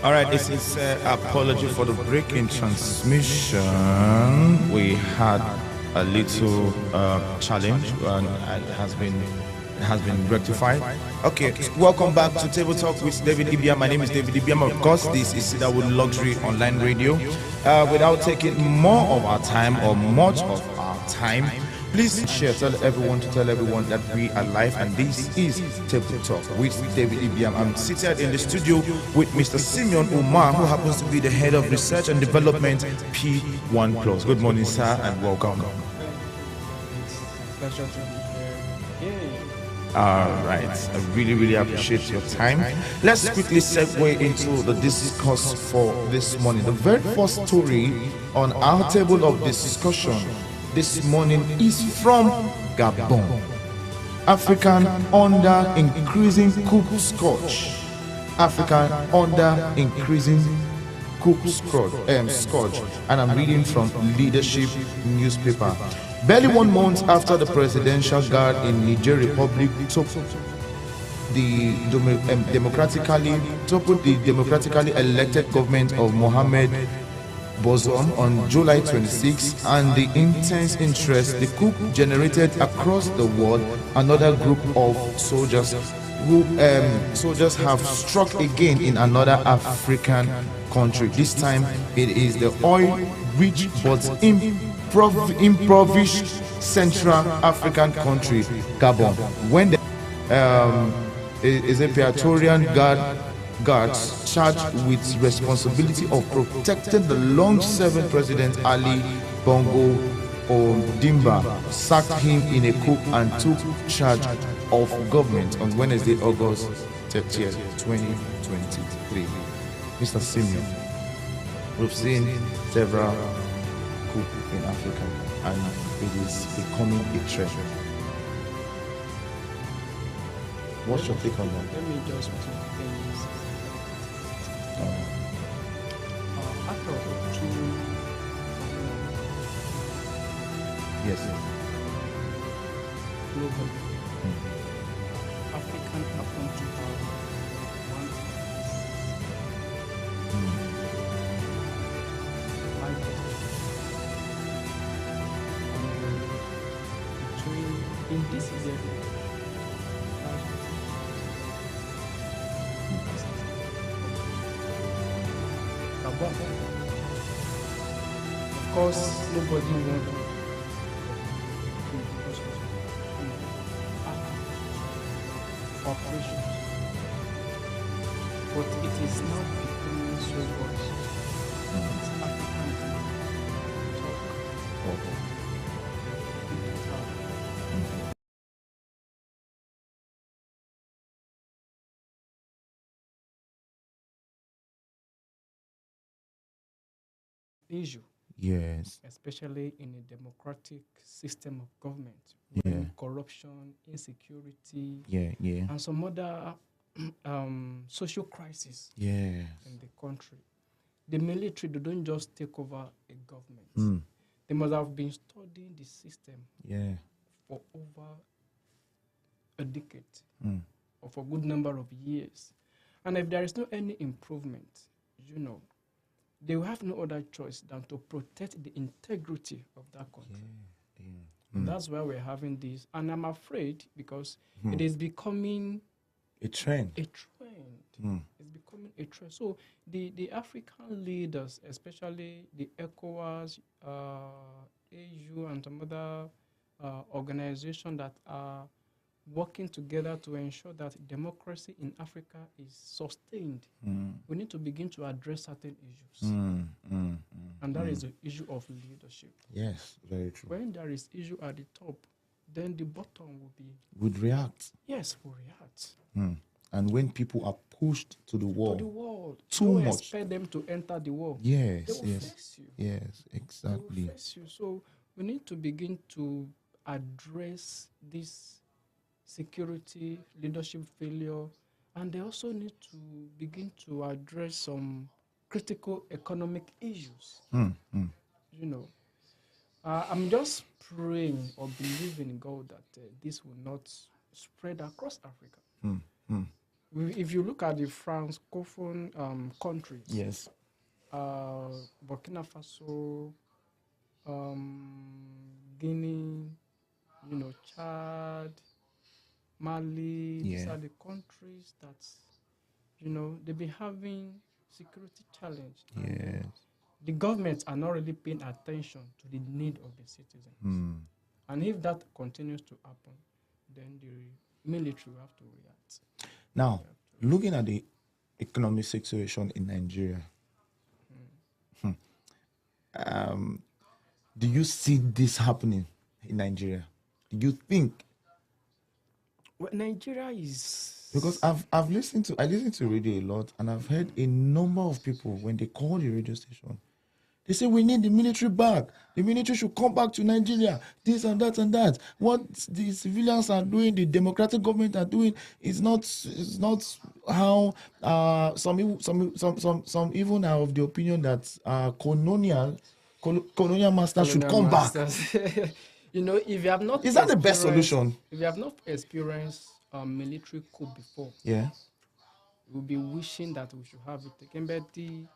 All right, this is apology for the break in transmission. We had a little challenge and it has been rectified. Okay, welcome back to Table Talk with David Ibiam. My name is David Ibiam. Of course, this is Cedarwood Luxury Online Radio. Without taking more of our time or much of our time, please share, tell everyone that we are live, and this is Table Talk with David Ibiam. I'm seated in the studio with Mr. Simeon Umar, who happens to be the head of research and development P1 Plus. Good morning, sir, and welcome. It's a pleasure to be here. Yay. All right, I really appreciate your time. Let's quickly segue into the discourse for this morning. The very first story on our table of discussion this morning is from Gabon. African under increasing coup scourge. African under increasing coup scourge. And I'm reading from Leadership newspaper. Barely 1 month after the presidential guard in Niger Republic toppled the democratically elected government of Mohamed Bazoum on July 26, and the intense interest the coup generated across the world, another group of soldiers have struck again in another African country. This time it is the oil-rich but impoverished Central African country, Gabon, when the is a Praetorian guards charged with responsibility of protecting the long-serving President Ali Bongo Ondimba sacked him in a coup and took charge of government on Wednesday, August 30th, 2023. Mr. Simeon, we've seen several coups in Africa, and it is becoming a trend. What's your take on that? Let me just put things. Out of two, Yes. globally, African happen to have one in this area. Of course, nobody wants operations, but it is now becoming so much. It's African talk. Issue. Yes. Especially in a democratic system of government, Yeah. when corruption, insecurity, and some other social crisis Yes. in the country. The military, they don't just take over a government. They must have been studying the system for over a decade or for a good number of years. And if there is no any improvement, they will have no other choice than to protect the integrity of that country. And that's why we're having this. And I'm afraid because it is becoming a trend. It's becoming a trend. So the African leaders, especially the ECOWAS, AU, and some other organizations that are working together to ensure that democracy in Africa is sustained, we need to begin to address certain issues. And that is the issue of leadership. Yes, very true. When there is issue at the top, then the bottom would react. Yes, will react. And when people are pushed to the wall, too much, expect them to enter the wall. Yes, they will face you. Yes, exactly. They will face you. So we need to begin to address this security, leadership failure, and they also need to begin to address some critical economic issues. I'm just praying or believing in God that this will not spread across Africa. if you look at the Francophone countries, yes, Burkina Faso, Guinea, Chad, Mali, these yeah, are the countries that, they've been having security challenge. yes. The governments are not really paying attention to the need of the citizens. And if that continues to happen, then the military will have to react. Now, looking at the economic situation in Nigeria, do you see this happening in Nigeria? Do you think? Well, Nigeria is, Because I listen to radio a lot, and I've heard a number of people when they call the radio station, they say we need the military back. The military should come back to Nigeria. This and that and that. What the civilians are doing, the democratic government are doing, is not how some even are of the opinion that colonial masters should come back. if you have not, is that the best solution? If you have not experienced military coup before, yeah, you'll be wishing that we should have it again.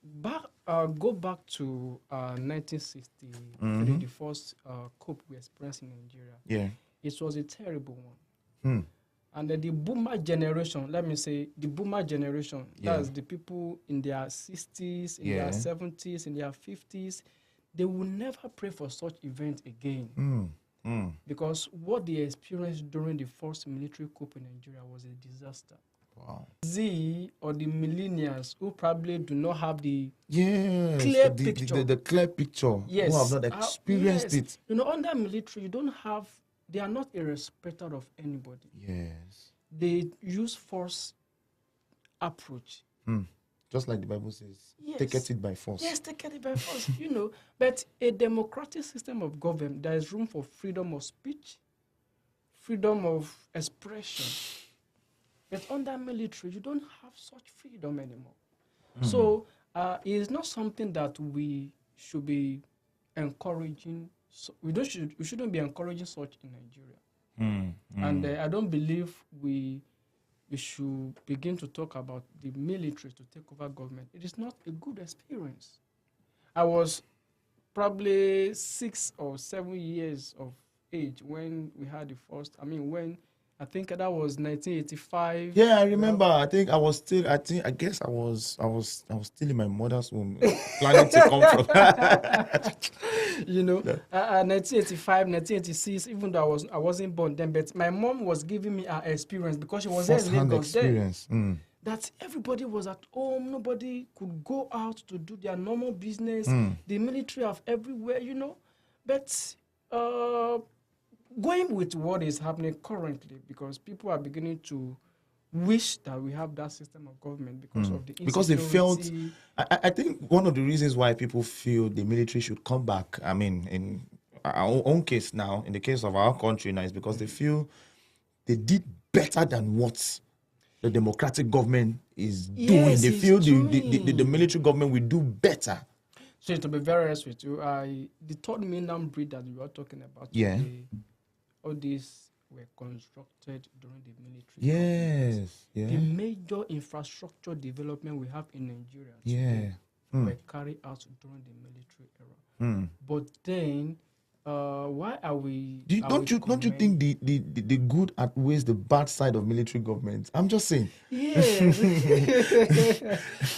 But go back to 1963, the first coup we experienced in Nigeria. Yeah, it was a terrible one. And the boomer generation, let me say, the boomer generation, that's the people in their 60s, in their 70s, in their 50s, they will never pray for such event again. Because what they experienced during the first military coup in Nigeria was a disaster. Wow. Or the millennials who probably do not have the clear picture. The clear picture. Yes. Who have not experienced it. Under military, they are not a respecter of anybody. Yes. They use force approach. Just like the Bible says, take it by force. Yes, take it by force, But a democratic system of government, there is room for freedom of speech, freedom of expression. But under military, you don't have such freedom anymore. So it is not something that we should be encouraging. We shouldn't be encouraging such in Nigeria. And I don't believe we should begin to talk about the military to take over government. It is not a good experience. I was probably 6 or 7 years of age when we had the first. I think that was 1985. Yeah, I remember. I guess I was still in my mother's womb, planning to come from. 1985, 1986. Even though I wasn't born then, but my mom was giving me her experience because she was there in Lagos then. That everybody was at home, nobody could go out to do their normal business. The military are everywhere, But going with what is happening currently, because people are beginning to wish that we have that system of government because of the insecurity. Because they felt, I think one of the reasons why people feel the military should come back, in our own case now, in the case of our country now, is because they feel they did better than what the democratic government is doing. They feel the military government will do better. So to be very honest with you, the third mainland breed that you are talking about today, all these were constructed during the military. Yes. The major infrastructure development we have in Nigeria today were carried out during the military era. But then, why are we? Don't you think the good outweighs the bad side of military government? I'm just saying. Yes.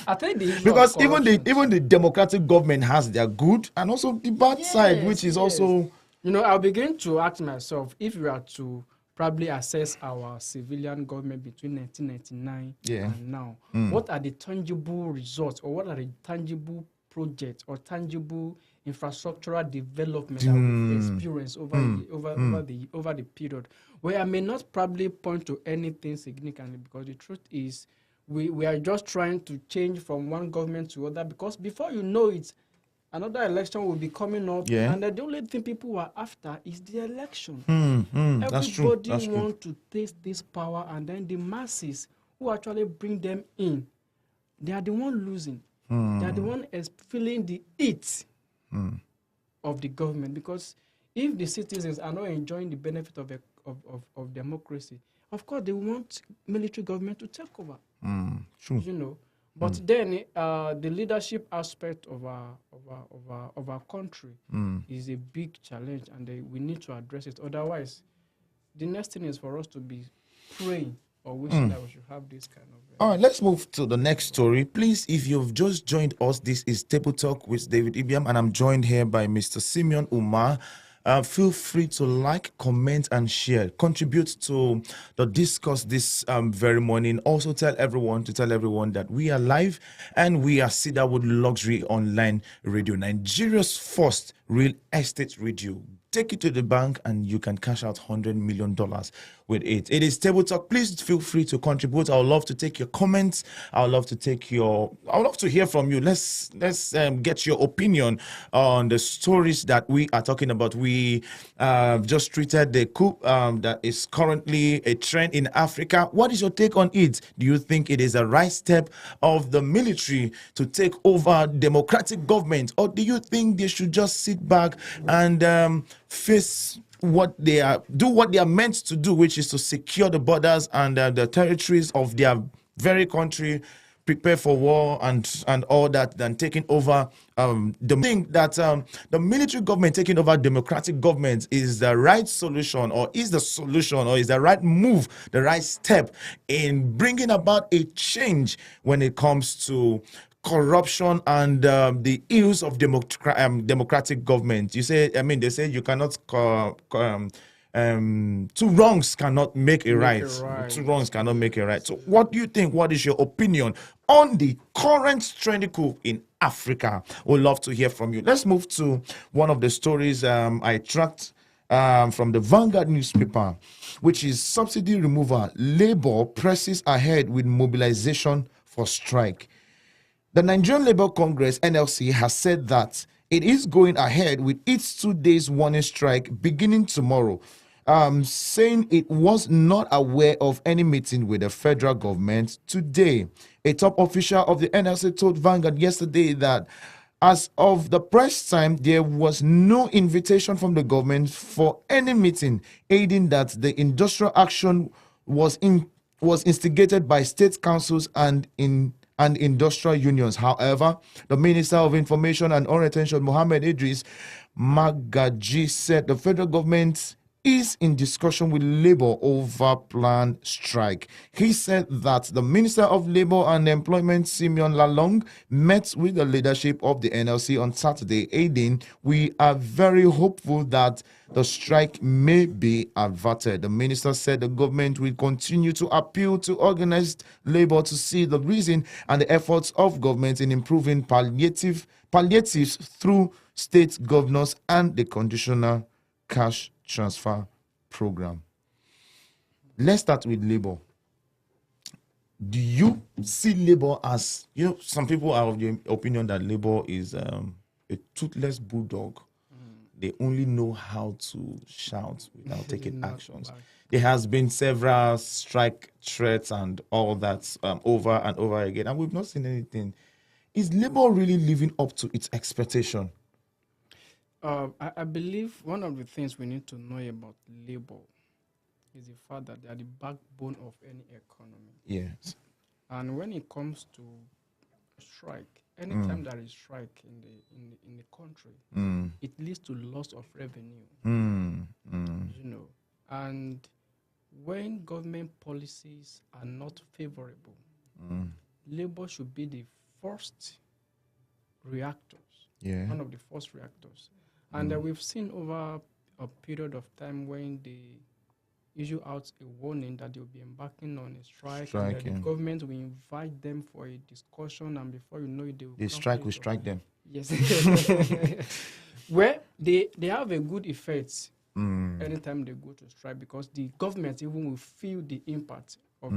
I think because even the democratic government has their good and also the bad side, which is also. I'll begin to ask myself, if we are to probably assess our civilian government between 1999 and now, what are the tangible results, or what are the tangible projects or tangible infrastructural development that we've experienced over the period? Where I may not probably point to anything significantly, because the truth is we are just trying to change from one government to other, because before you know it, another election will be coming up, and the only thing people are after is the election. Everybody wants to taste this power, and then the masses who actually bring them in, they are the one losing. They are the one feeling the heat of the government, because if the citizens are not enjoying the benefit of democracy, of course, they want military government to take over. True. You know, but then the leadership aspect of our country is a big challenge, and we need to address it. Otherwise, the next thing is for us to be praying or wishing that we should have this kind of. All right, let's move to the next story. Please, if you've just joined us, this is Table Talk with David Ibiam, and I'm joined here by Mr. Simeon Umar. Feel free to like, comment, and share. Contribute to the discourse this very morning. Also tell everyone that we are live and we are Cedarwood Luxury Online Radio, Nigeria's first real estate radio. Take it to the bank and you can cash out $100 million with it. It is Table Talk. Please feel free to contribute. I would love to take your comments. I would love to hear from you. Let's get your opinion on the stories that we are talking about. We just treated the coup that is currently a trend in Africa. What is your take on it? Do you think it is a right step of the military to take over democratic government, or do you think they should just sit back and face what they are meant to do, which is to secure the borders and the territories of their very country, prepare for war and all that, than taking over the military government taking over democratic government is the right solution, or is the right move, the right step in bringing about a change when it comes to corruption and the ills of democratic government? They say you cannot two wrongs cannot make a right. Two wrongs cannot make a right. So what do you think? What is your opinion on the current trending coup in Africa? We'd love to hear from you. Let's move to one of the stories I tracked from the Vanguard newspaper, which is subsidy removal. Labour presses ahead with mobilization for strike. The Nigerian Labour Congress, NLC, has said that it is going ahead with its 2 days warning strike beginning tomorrow, saying it was not aware of any meeting with the federal government today. A top official of the NLC told Vanguard yesterday that as of the press time, there was no invitation from the government for any meeting, aiding that the industrial action was instigated by state councils and industrial unions. However, the Minister of Information and Orientation, Mohammed Idris Magaji, said the federal government is in discussion with Labour over planned strike. He said that the Minister of Labour and Employment, Simeon Lalong, met with the leadership of the NLC on Saturday, aiding, "We are very hopeful that the strike may be averted." The minister said the government will continue to appeal to organized labor to see the reason and the efforts of government in improving palliatives through state governors and the conditional cash transfer program. Let's start with labor. Do you see labor as, some people are of the opinion that labor is a toothless bulldog. They only know how to shout without taking actions. There has been several strike threats and all that over and over again, and we've not seen anything. Is labor really living up to its expectation? I believe one of the things we need to know about labor is the fact that they are the backbone of any economy. Yes. And when it comes to strike, anytime there is strike in the country, it leads to loss of revenue. And when government policies are not favorable, labor should be the first reactors. Yeah. One of the first reactors. And we've seen over a period of time when they issue out a warning that they'll be embarking on a strike, and the government will invite them for a discussion, and before you know it, they will strike them. Yes. Where they have a good effect anytime they go to strike, because the government even will feel the impact of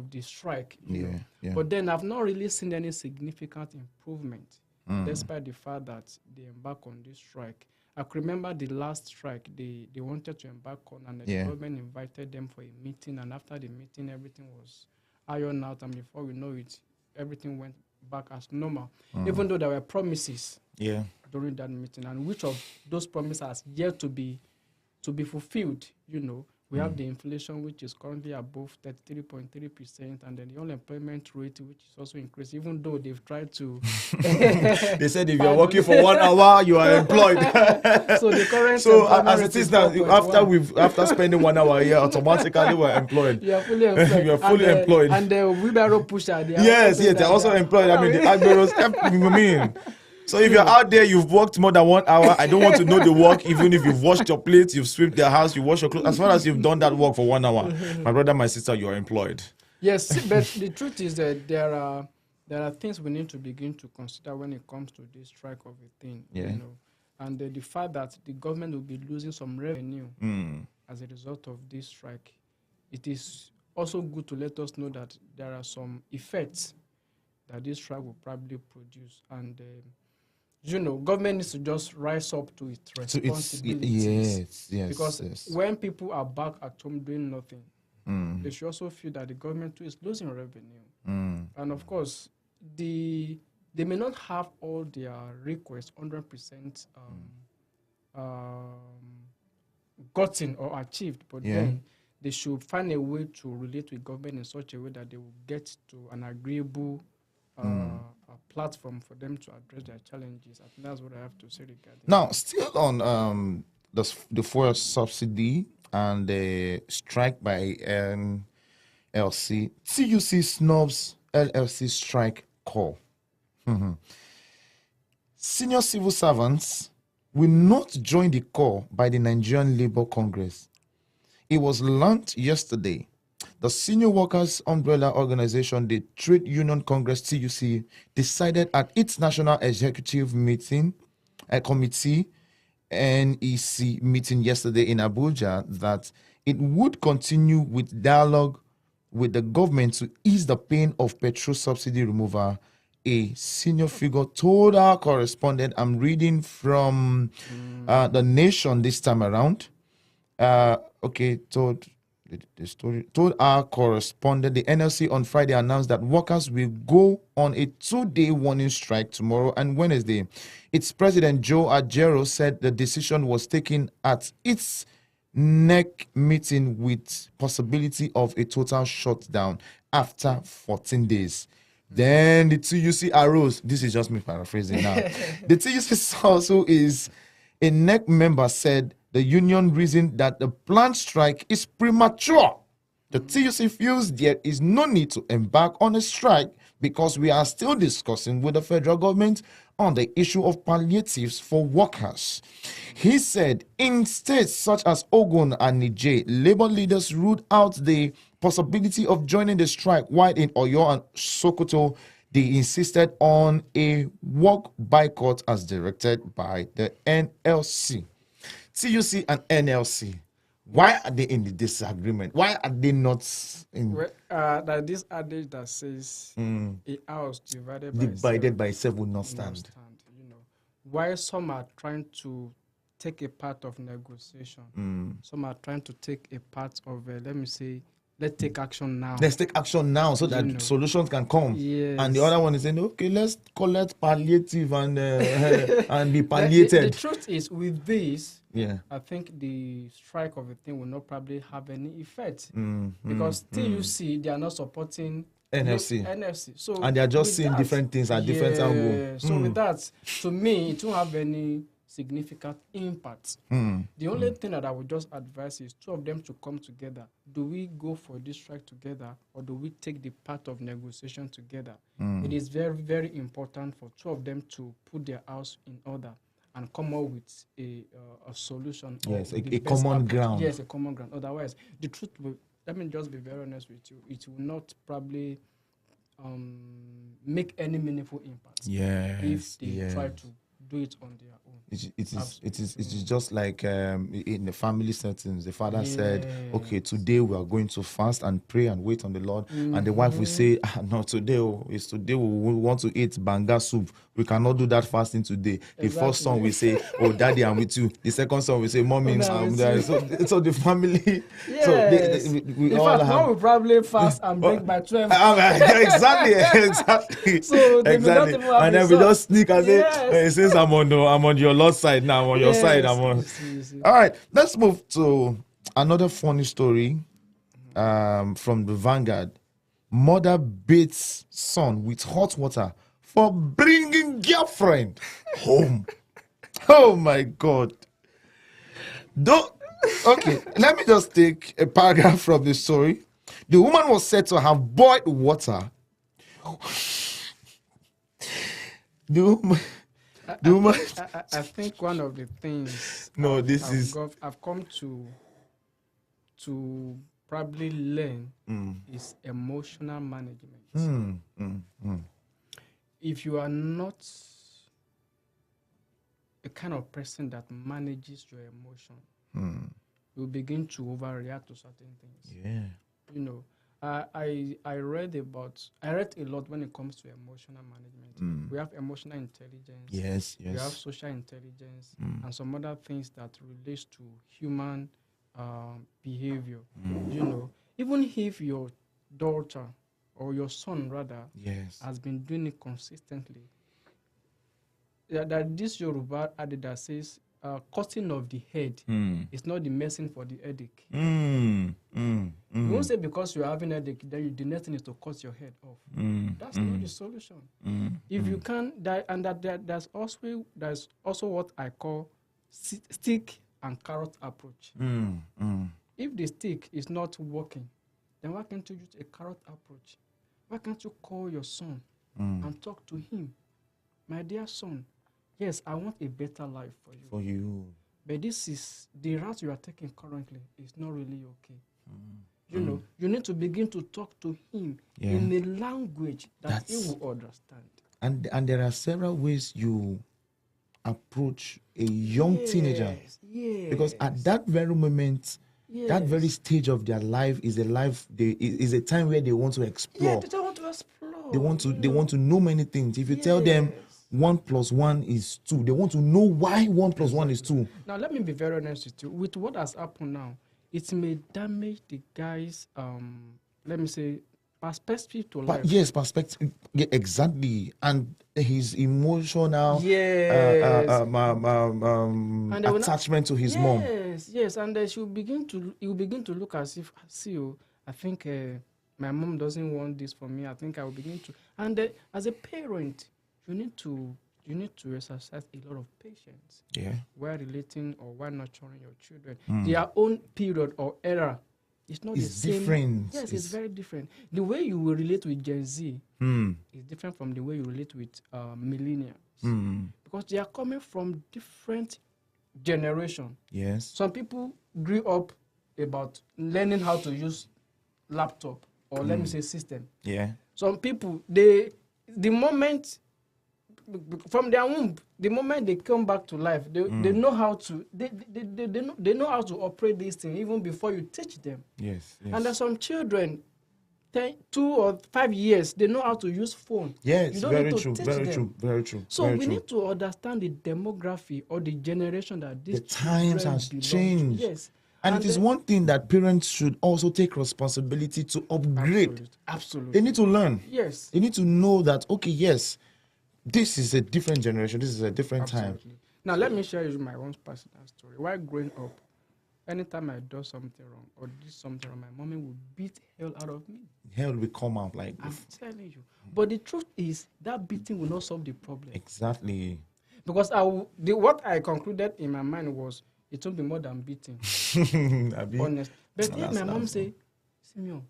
the strike. You know? But then I've not really seen any significant improvement, despite the fact that they embark on this strike. I could remember the last strike they wanted to embark on, and the government invited them for a meeting, and after the meeting, everything was ironed out, and before we know it, everything went back as normal, even though there were promises during that meeting, and which of those promises has yet to be fulfilled, we We have the inflation, which is currently above 33.3%, and then the unemployment rate, which is also increased, even though they've tried to. They said if you're working for 1 hour, you are employed. So the current. So as it is now, after spending 1 hour here, automatically we're employed. You are fully employed. You are fully employed. And the wheelbarrow pusher. Yes, they're also employed. I mean, the agberos. I mean. So if you're out there, you've worked more than 1 hour, I don't want to know the work, even if you've washed your plates, you've swept the house, you wash your clothes. As far as you've done that work for 1 hour, my brother, my sister, you're employed. Yes, but the truth is that there are things we need to begin to consider when it comes to this strike of a thing. Yeah. You know, and the fact that the government will be losing some revenue as a result of this strike, it is also good to let us know that there are some effects that this strike will probably produce. And you know, government needs to just rise up to its responsibilities. Yes. Because when people are back at home doing nothing, they should also feel that the government too is losing revenue. And of course, they may not have all their requests 100% gotten or achieved, but then they should find a way to relate with government in such a way that they will get to an agreeable platform for them to address their challenges. I think that's what I have to say regarding. Now, still on the fuel subsidy and the strike by NLC, TUC snubs LLC strike call. Senior civil servants will not join the call by the Nigerian Labour Congress. It was learned yesterday. The Senior Workers Umbrella Organization, the Trade Union Congress, TUC, decided at its National Executive Committee, NEC meeting yesterday in Abuja that it would continue with dialogue with the government to ease the pain of petrol subsidy removal. A senior figure told our correspondent, I'm reading from The Nation this time around, told our correspondent, the NLC on Friday announced that workers will go on a 2-day warning strike tomorrow and Wednesday. Its president, Joe Ajero, said the decision was taken at its NEC meeting with possibility of a total shutdown after 14 days. Then the TUC arose. This is just me paraphrasing now. The TUC also is a NEC member said the union reasoned that the planned strike is premature. The TUC feels there is no need to embark on a strike because we are still discussing with the federal government on the issue of palliatives for workers. He said in states such as Ogun and Niger, labor leaders ruled out the possibility of joining the strike, while in Oyo and Sokoto, they insisted on a work boycott as directed by the NLC. TUC and NLC, why are they in the disagreement? Why are they not in... That this adage that says a house divided by seven will not stand. You know, why some are trying to take a part of negotiation, some are trying to take a part of, let's take action now. Let's take action now so that solutions can come. Yes. And the other one is saying, okay, let's collect palliative and and be palliated. The truth is, with this, yeah, I think the strike of a thing will not probably have any effect because TUC, they are not supporting NLC. So and they are just seeing different things at different angles. So with that, to me, it won't have any significant impact. The only thing that I would just advise is two of them to come together. Do we go for this strike together, or do we take the part of negotiation together? It is very, very important for two of them to put their house in order and come up with a solution. Yes, a common ground. Yes, a common ground. Otherwise, the truth will, let me just be very honest with you, it will not probably make any meaningful impact if they try to do it on their own. It is just like in the family settings. The father said, okay, today we are going to fast and pray and wait on the Lord. And the wife will say, no, today we want to eat banga soup. We cannot do that fasting today. The first son will say, oh, daddy, I'm with you. The second son will say, mommy, I'm there. So the family, we all have... One will probably fast and break by 12. Exactly. So exactly. And then we just sneak and say, since I'm on your Lord's side now, I'm on your side. All right, let's move to another funny story from the Vanguard. Mother beats son with hot water for bringing girlfriend home. Oh my God. Okay, let me just take a paragraph from the story. The woman was said to have boiled water. The woman. I think one of the things I've come to probably learn is emotional management. If you are not a kind of person that manages your emotion, you begin to overreact to certain things. Yeah. You know, I read a lot when it comes to emotional management. We have emotional intelligence. Yes. We have social intelligence and some other things that relates to human behavior. You know, even if your daughter or your son rather has been doing it consistently, that this Yoruba adage that says cutting of the head is not the medicine for the headache. You won't say because you're having a headache, then the next thing is to cut your head off. That's not the solution. If you can, there's also what I call stick and carrot approach. If the stick is not working, then why can't you use a carrot approach? Why can't you call your son and talk to him? My dear son, yes, I want a better life for you. But this is the route you are taking currently is not really okay. You know, you need to begin to talk to him in a language that he will understand. And there are several ways you approach a young teenager. Because at that very moment, that very stage of their life is a time where they want to explore. They want to explore. They want to know many things. If you tell them 1 + 1 is 2, they want to know why 1 + 1 is 2. Now let me be very honest with you. With what has happened now, it may damage the guy's let me say perspective to life. Yes, perspective. Yeah, exactly. And his emotional attachment to his mom. Yes, and he will begin to look as if, I think my mom doesn't want this for me. I think I will begin to. And as a parent, you need to exercise a lot of patience. While relating or while nurturing your children. Their own period or era is not the same. Different. Yes, it's very different. The way you will relate with Gen Z is different from the way you relate with millennials. Because they are coming from different generations. Yes. Some people grew up about learning how to use laptop or let me say system. Yeah. Some people, the moment from their womb, the moment they come back to life, they know how to they know how to operate these things even before you teach them. Yes. And there's some children, 2 or 5 years, they know how to use phone. Yes, you don't very need to true, teach very them. true, very true. So very we true. need to understand the demography or the generation that these the times has changed. Yes. And it is one thing that parents should also take responsibility to upgrade. Absolutely. They need to learn. Yes. They need to know that, okay, yes, this is a different generation. This is a different time. Now, let me share you my own personal story. While growing up, anytime I do something wrong or did something wrong, my mommy would beat hell out of me. Hell will come out like I'm telling you. But the truth is, that beating will not solve the problem. Exactly. Because what I concluded in my mind was, it won't be more than beating. Honest. But then my mom say, Simeon,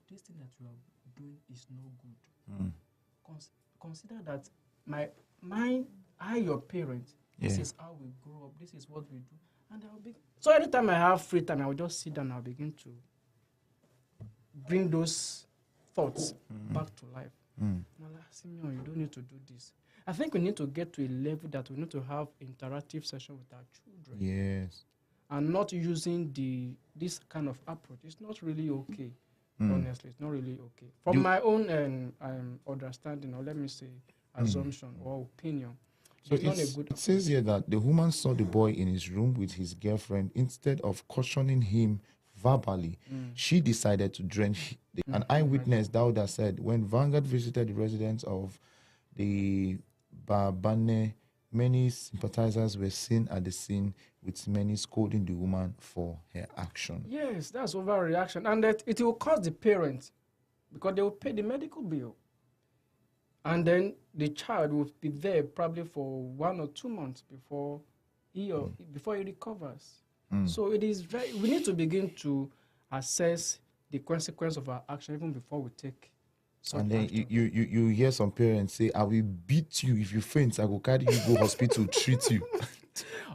this thing that you are doing is no good. Consider that I your parents, this is how we grow up, this is what we do. And so anytime I have free time, I will just sit down and I'll begin to bring those thoughts back to life. Simeon, you don't need to do this. I think we need to get to a level that we need to have interactive session with our children. Yes. And not using this kind of approach. It's not really okay. Honestly, it's not really okay. From my own understanding, or let me say, assumption or opinion, so it's not a good. It says here that the woman saw the boy in his room with his girlfriend. Instead of cautioning him verbally, she decided to drench. An eyewitness, Dauda, said when Vanguard visited the residence of the Babane Many sympathizers were seen at the scene, with many scolding the woman for her action. Yes, that's overreaction. And that it will cost the parents because they will pay the medical bill. And then the child will be there probably for 1 or 2 months before he recovers. So it is we need to begin to assess the consequence of our action even before we take some And then action. you hear some parents say, I will beat you if you faint. I will carry you go hospital, treat you.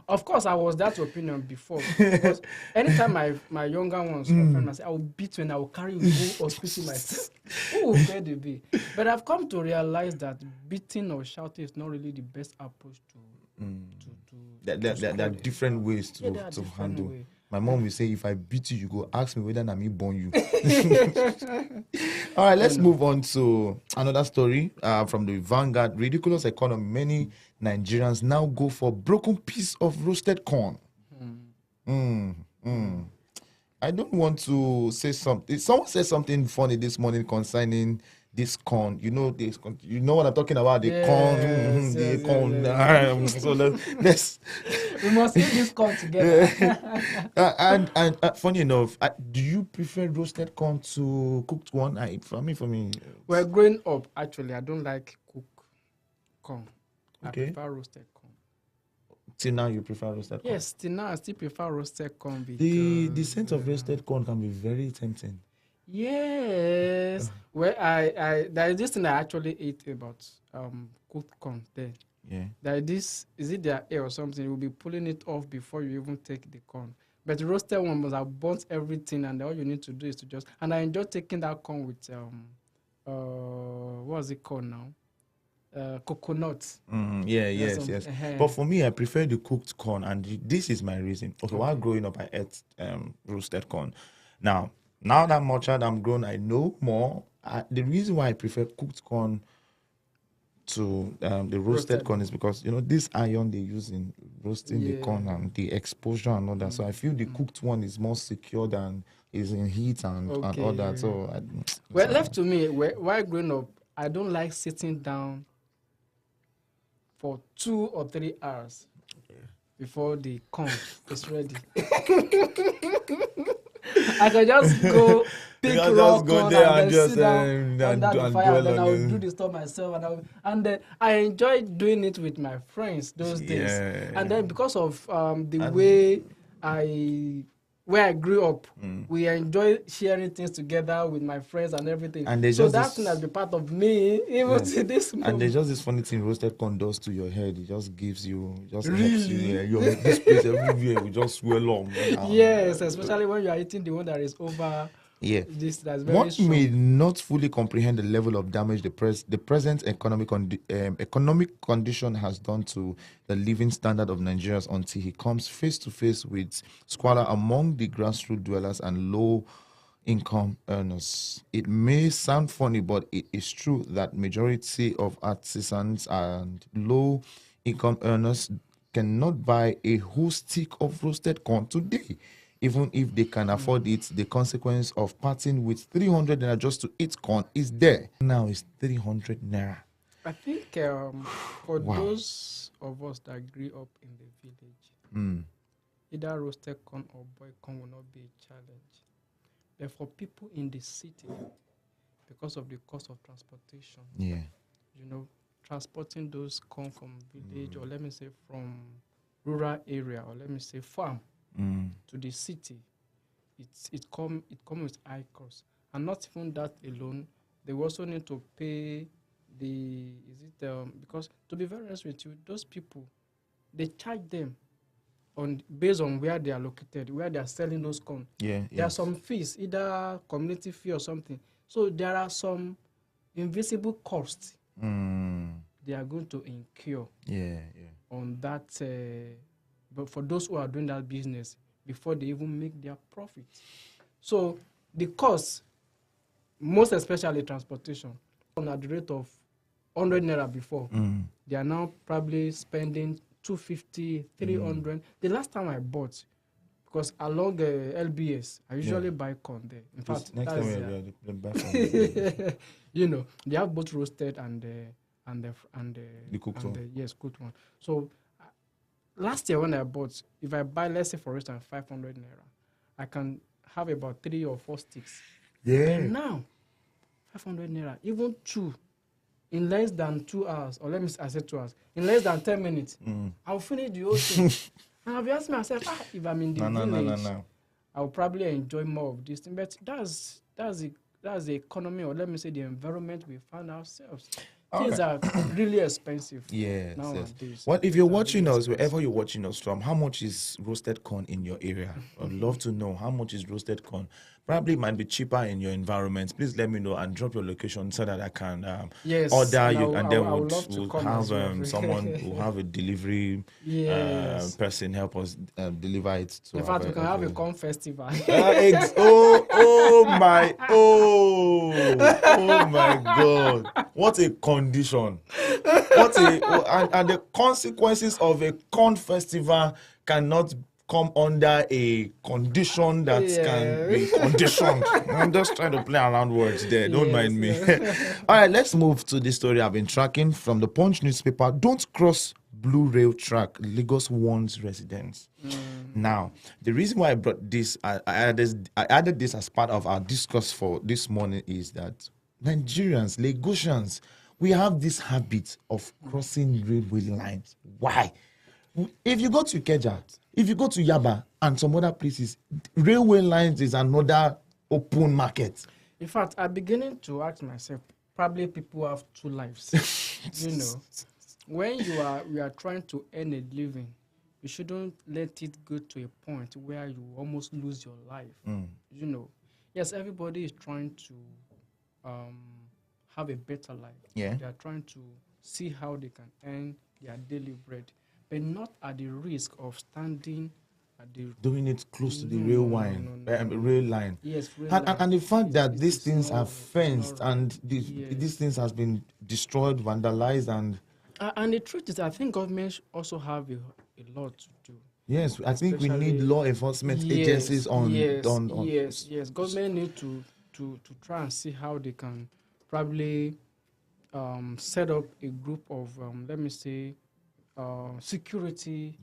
Of course, I was that opinion before. Because anytime my younger ones offend, I say, I will beat you and I will carry you go hospital myself. Who will pay the bill? But I've come to realize that beating or shouting is not really the best approach There are different ways to handle. My mom will say, if I beat you, you go ask me whether I'm born you. All right, let's move on to another story from the Vanguard. Ridiculous economy. Many Nigerians now go for broken piece of roasted corn. I don't want to say something. Someone said something funny this morning concerning this corn. You know this. You know what I'm talking about? The corn. Corn. So let's. We must eat this corn together. And funny enough, do you prefer roasted corn to cooked one? For me. Well, growing up, actually, I don't like cooked corn. Okay. I prefer roasted corn. Till now, you prefer roasted corn? Yes, till now, I still prefer roasted corn. The scent of roasted corn can be very tempting. Yes. Well, there is this thing I actually ate about cooked corn there. Yeah. Is it their air or something? You'll be pulling it off before you even take the corn. But the roasted one must have burnt everything, and all you need to do is to just. And I enjoy taking that corn with what's it called now? Coconut. Yes. But for me, I prefer the cooked corn, and this is my reason. Okay, while growing up, I ate roasted corn. Now that much I'm grown, I know more. The reason why I prefer cooked corn to the roasted corn is because this iron they use in roasting the corn and the exposure and all that. So I feel the cooked one is more secure than is in heat and all that. So left to me, while growing up, I don't like sitting down for 2 or 3 hours before the corn is ready. I can just go pick raw corn and then sit down under the fire, and then I will do the stuff myself, and then I enjoy doing it with my friends those days. And then because of the way where I grew up, we enjoy sharing things together with my friends and everything. And so that thing has been part of me even to this moment. And there's just this funny thing roasted corn does to your head. It just gives you, helps you. This place everywhere will just swell up. Yes, especially when you are eating the one that is over. Yeah. This that's very One strong. may not fully comprehend the level of damage the present economic condition has done to the living standard of Nigerians until he comes face to face with squalor among the grassroots dwellers and low-income earners. It may sound funny, but it is true that majority of artisans and low-income earners cannot buy a whole stick of roasted corn today. Even if they can afford it, the consequence of parting with 300 naira just to eat corn is there. Now it's 300 naira. I think for those of us that grew up in the village, either roasted corn or boiled corn will not be a challenge. But for people in the city, because of the cost of transportation, transporting those corn from village or let me say from rural area or let me say farm to the city, it comes with high cost. And not even that alone, they also need to pay because to be very honest with you, those people, they charge them based on where they are located, where they are selling those corn. There are some fees, either community fee or something. So there are some invisible costs they are going to incur on that. But for those who are doing that business before they even make their profit. So the cost, most especially transportation, at the rate of 100 naira before, they are now probably spending 250, 300. The last time I bought, because along LBS, I usually buy corn there. In fact, next time we buy corn. they have both roasted and and the cooked one. Yes, cooked one. So last year when I bought, if I buy, let's say for instance 500 naira, I can have about 3 or 4 sticks. Yeah. And now 500 naira, even 2 in less than 2 hours, or let me I said 2 hours, in less than 10 minutes, I'll finish the whole thing. And I'll be asking myself, if I'm in the village, I'll probably enjoy more of this thing. But that's the economy, or let me say the environment we find ourselves. Things are really expensive. Yes. Nowadays. What if you're watching us, wherever you're watching us from, how much is roasted corn in your area? I'd love to know how much is roasted corn. Probably it might be cheaper in your environment. Please let me know and drop your location so that I can order you, and then we'll have someone who have a delivery person help us deliver it to. In fact, we can have a corn festival. Oh my God! What a condition! And the consequences of a corn festival cannot come under a condition that can be conditioned. I'm just trying to play around words there. Don't mind me. All right, let's move to the story I've been tracking from the Punch newspaper. Don't cross Blue Rail track. Lagos warns residents. Now, the reason why I brought this, I added this as part of our discourse for this morning is that Nigerians, Lagosians, we have this habit of crossing railway lines. Why? If you go to Ikeja, if you go to Yaba and some other places, railway lines is another open market. In fact, I'm beginning to ask myself, probably people have 2 lives. When you are trying to earn a living, you shouldn't let it go to a point where you almost lose your life. Yes, everybody is trying to have a better life. Yeah. They are trying to see how they can earn their daily bread, but not at the risk of standing at the... Doing it close to the rail line. Yes, and the fact that these things are fenced and these things has been destroyed, vandalized, and the truth is, I think governments also have a lot to do. Yes, I think we need law enforcement agencies on. Yes. Government need to try and see how they can probably set up a group of let me say security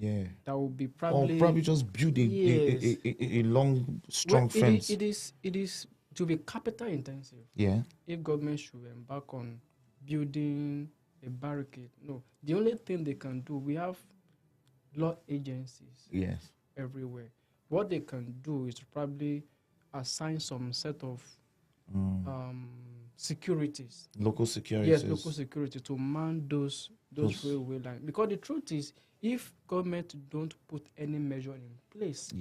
that will be probably just build a long strong fence. It is to be capital intensive. Yeah. If government should embark on building a barricade, no. The only thing they can do, we have law agencies. Yes. Everywhere. What they can do is to probably assign some set of securities. Local securities. Yes, local security to man those railway lines. Because the truth is, if government don't put any measure in place,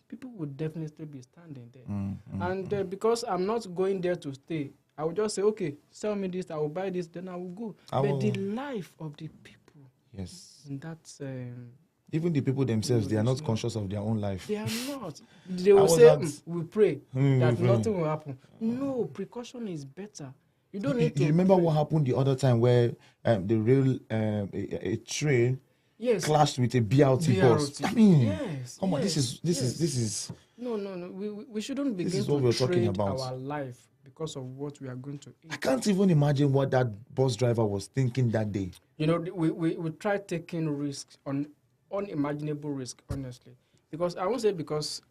people would definitely be standing there. Because I'm not going there to stay, I will just say, okay, sell me this, I will buy this, then I will go. But the life of the people, in that... even the people themselves, they are not conscious of their own life. They are not. They will say, we pray that nothing will happen. No, precaution is better. You don't need to... You remember what happened the other time where the rail, a train clashed with a BRT bus? I mean, come on, this is... No. We shouldn't begin to trade our life because of what we are going to eat. I can't even imagine what that bus driver was thinking that day. We tried taking risks on unimaginable risk, honestly, because I won't say because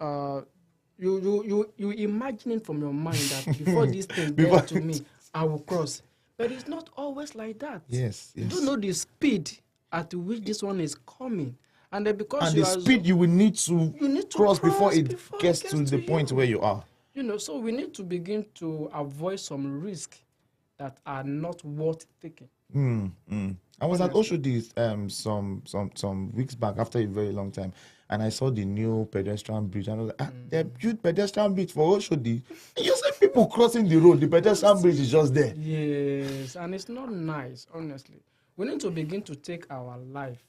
you imagine it from your mind that before this thing gets to me, I will cross. But it's not always like that. Yes. You don't know the speed at which this one is coming, and then because the speed you will need to cross before it gets to the point where you are. So we need to begin to avoid some risks that are not worth taking. I was at Oshodi some weeks back after a very long time, and I saw the new pedestrian bridge, and I was like, they built pedestrian bridge for Oshodi. And you see people crossing the road, the pedestrian bridge is just there. Yes, and it's not nice, honestly. We need to begin to take our life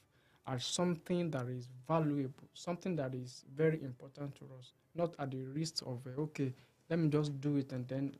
as something that is valuable, something that is very important to us, not at the risk of, okay, let me just do it and then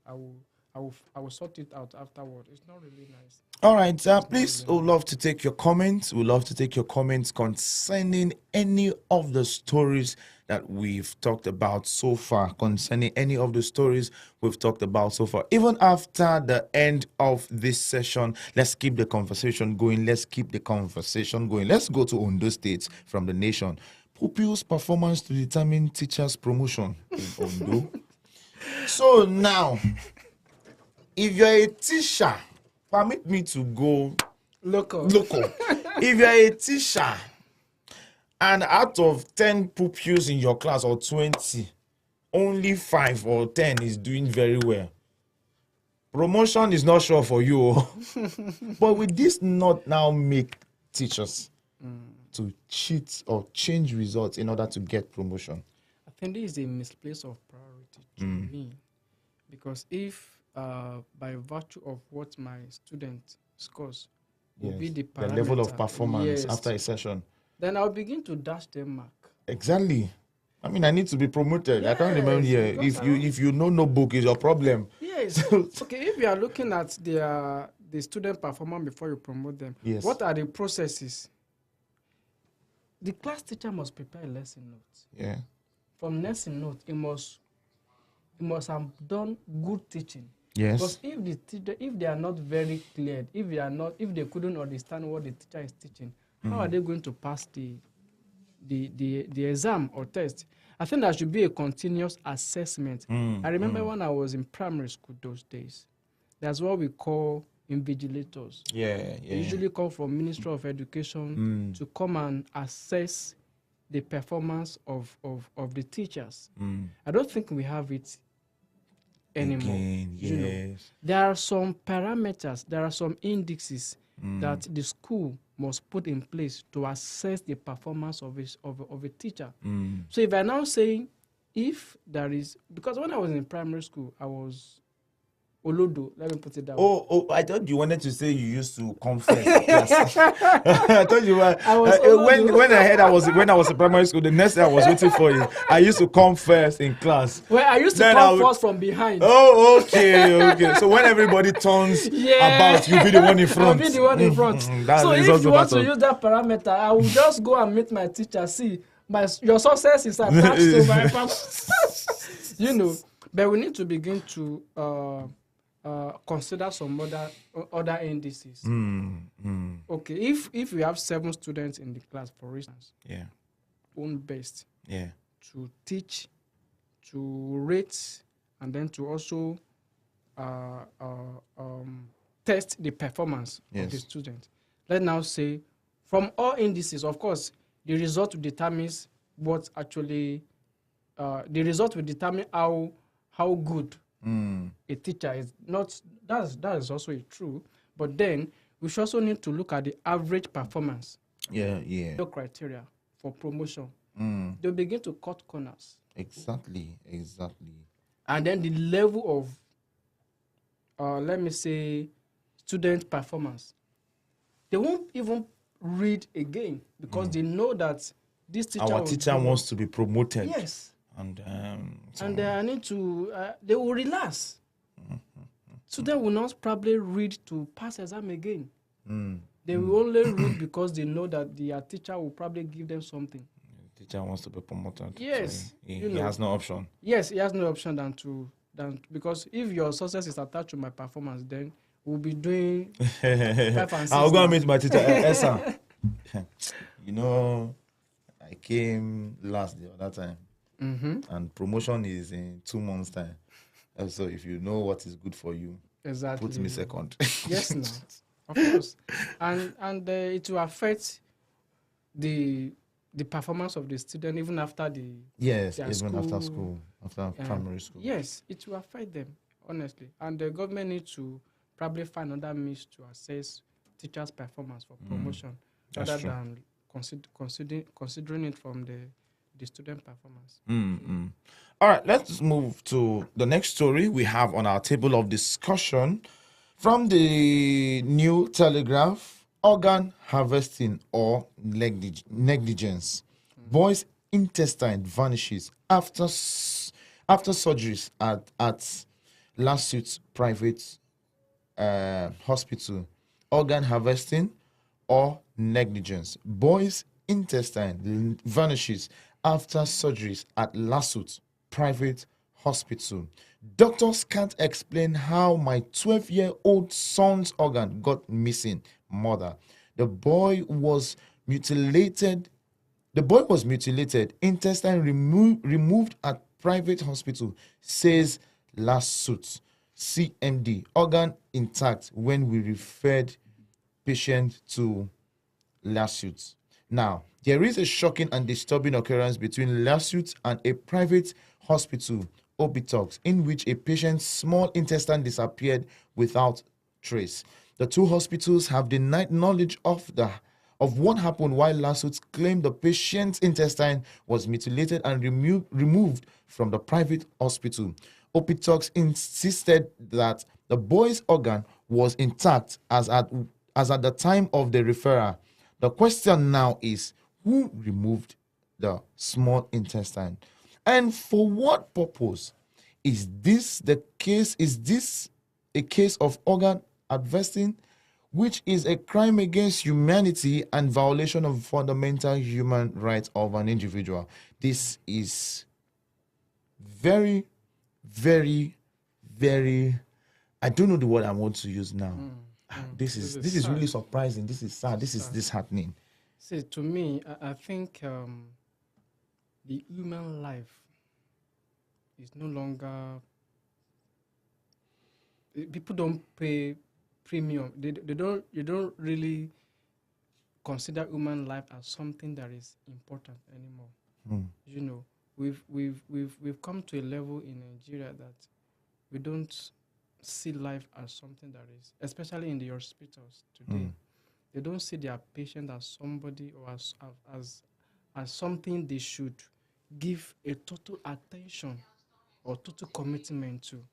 I will sort it out afterward. It's not really nice. All right, please, we'd love to take your comments. We'd love to take your comments concerning any of the stories that we've talked about so far, concerning any of the stories we've talked about so far. Even after the end of this session, let's keep the conversation going. Let's keep the conversation going. Let's go to Ondo State from the nation. Pupils' performance to determine teachers' promotion in Ondo. So now, if you're a teacher, permit me to go local. If you're a teacher and out of 10 pupils in your class or 20, only 5 or 10 is doing very well, promotion is not sure for you. But will this not now make teachers to cheat or change results in order to get promotion? I think this is a misplaced of priority to me, because if by virtue of what my student scores will be the level of performance after a session, then I'll begin to dash them mark. Exactly. I mean, I need to be promoted. I can't remember here. If you know no book is your problem. Yes. Okay, if you are looking at the student performance before you promote them, what are the processes? The class teacher must prepare a lesson note. Yeah. From lesson note, it must have done good teaching. Yes. Because if they are not very clear, if they couldn't understand what the teacher is teaching, how are they going to pass the exam or test? I think there should be a continuous assessment. I remember when I was in primary school those days, that's what we call invigilators. They usually come from Ministry of Education to come and assess the performance of the teachers. I don't think we have it anymore. You know, there are some parameters, there are some indexes that the school must put in place to assess the performance of a teacher. So if I'm now saying, if there is, because when I was in primary school, I was Olodo, let me put it that way. I thought you wanted to say you used to confess. I thought you were. When I was in primary school, the next thing I was waiting for you. I used to come first in class. Well, I used to come first from behind. Oh, okay. So when everybody turns about, you be the one in front. I'll be the one in front. So if you want to use that parameter, I will just go and meet my teacher. See, your success is attached to my performance. You know, but we need to begin to consider some other indices. Okay, if we have 7 students in the class, for instance, own best, to teach, to rate, and then to also test the performance of the student. Let's now say, from all indices, of course, the result determines what actually, the result will determine how good a teacher is. Not that is also true, but then we should also need to look at the average performance. No criteria for promotion. They'll begin to cut corners. Exactly. And then the level of, let me say, student performance. They won't even read again because they know that this teacher. Our teacher wants to be promoted. Yes. And they will relax. Students will not probably read to pass exam again. They will only read because they know that their teacher will probably give them something. The teacher wants to be promoted. Yes. So he has no option. Yes, he has no option than because if your success is attached to my performance, then we'll be doing 5 and 6. I'll go and meet my teacher. Esa. You know, I came last the other time. And promotion is in 2 months' time. So if you know what is good for you, put me second. Yes, no, of course. And it will affect the performance of the student even after after school, after primary school. Yes, it will affect them, honestly. And the government needs to probably find other means to assess teachers' performance for promotion rather than considering it from the student performance. All right, let's move to the next story we have on our table of discussion from the New Telegraph. Organ harvesting or negligence. Boy's intestine vanishes after surgeries at Lasuth private hospital. Organ harvesting or negligence. Boy's intestine vanishes after surgeries at Lasut Private Hospital. Doctors can't explain how my 12-year-old son's organ got missing. Mother. The boy was mutilated. Intestine removed at private hospital, says Lasut CMD. Organ intact when we referred patient to Lasut. Now, there is a shocking and disturbing occurrence between Lasut and a private hospital, Obitox, in which a patient's small intestine disappeared without trace. The two hospitals have denied knowledge of what happened, while Lasut claimed the patient's intestine was mutilated and removed from the private hospital. Obitox insisted that the boy's organ was intact as at the time of the referral. The question now is, who removed the small intestine? And for what purpose? Is this the case? Is this a case of organ harvesting, which is a crime against humanity and violation of fundamental human rights of an individual? This is very, very, very, I don't know the word I want to use now. This is really surprising. This is sad. This is disheartening. See, to me, I think the human life is no longer. People don't pay premium. They don't. You don't really consider human life as something that is important anymore. You know, we've come to a level in Nigeria that we don't see life as something that is, especially in the hospitals today. They don't see their patient as somebody or as something they should give a total attention or total commitment to.